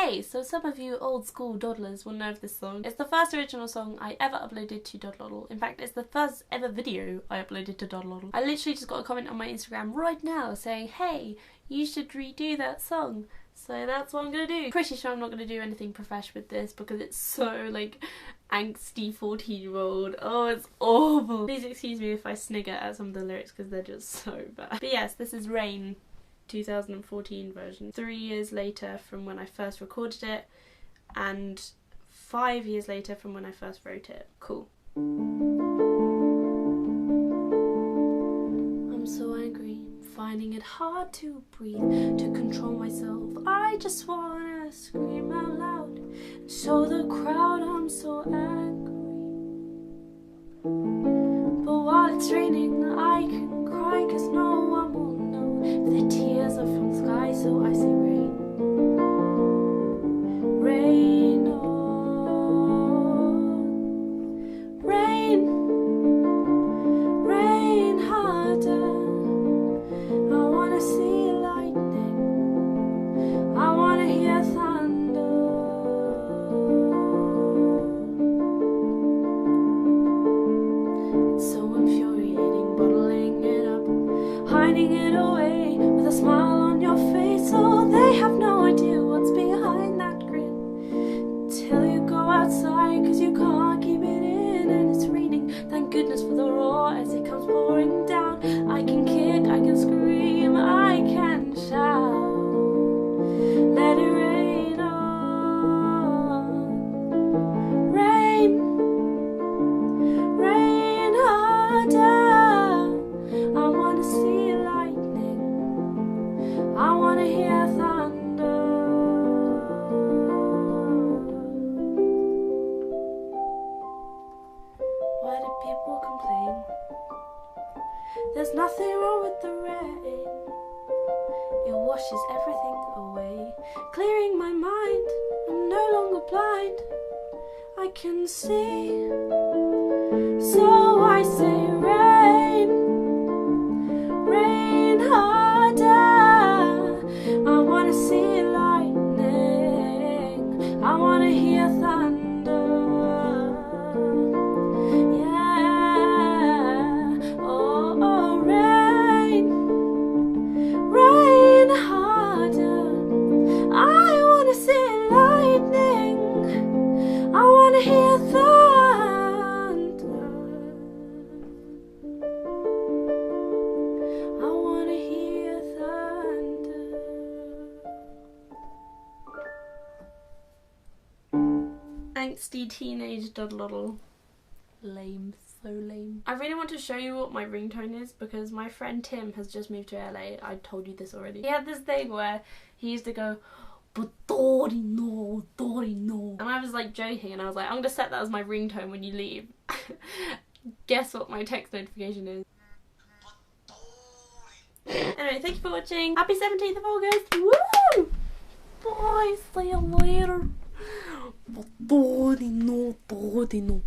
Okay, so some of you old school dawdlers will know of this song. It's the first original song I ever uploaded to Dodlodl. In fact, it's the first ever video I uploaded to Dodlodl. I literally just got a comment on my Instagram right now saying, hey, you should redo that song. So that's what I'm gonna do. Pretty sure I'm not gonna do anything profesh with this because it's so like angsty 14-year-old. Oh, it's awful. Please excuse me if I snigger at some of the lyrics because they're just so bad. But yes, this is Rain, 2014 version. 3 years later from when I first recorded it and 5 years later from when I first wrote it. Cool. I'm so angry, finding it hard to breathe, to control myself. I just wanna scream out loud and show the crowd I'm so angry. But while it's raining, I can cry cause no one will know the tears are from the sky, so I say rain. Rain on, rain, rain harder. I wanna see lightning, I wanna hear thunder. It's so infuriating, bottling it up, hiding it away with a smile on your face. Oh, they have no idea what's behind that grin till you go outside, cause you can't keep it in and it's raining. Thank goodness for the roar as it comes pouring down. I can kick, I can scream, I can shout. Let it rain on, rain, rain harder. I wanna see lightning, I wanna hear thunder. Why do people complain? There's nothing wrong with the rain. It washes everything away, clearing my mind. I'm no longer blind, I can see. So I say rain, rain harder. I wanna see lightning, I wanna hear thunder. Yeah, oh, oh, rain, rain harder. I wanna see lightning, I wanna hear thunder. I wanna hear thunder. Angsty teenage Dodlodl. Lame, so lame. I really want to show you what my ringtone is because my friend Tim has just moved to LA. I told you this already. He had this thing where he used to go, but Dodie no, Dodie no. And I was like joking and I was like, I'm gonna set that as my ringtone when you leave. Guess what my text notification is? Anyway, thank you for watching. Happy 17th of August. Woo! Bye, see you later. But Dodie no, Dodie no.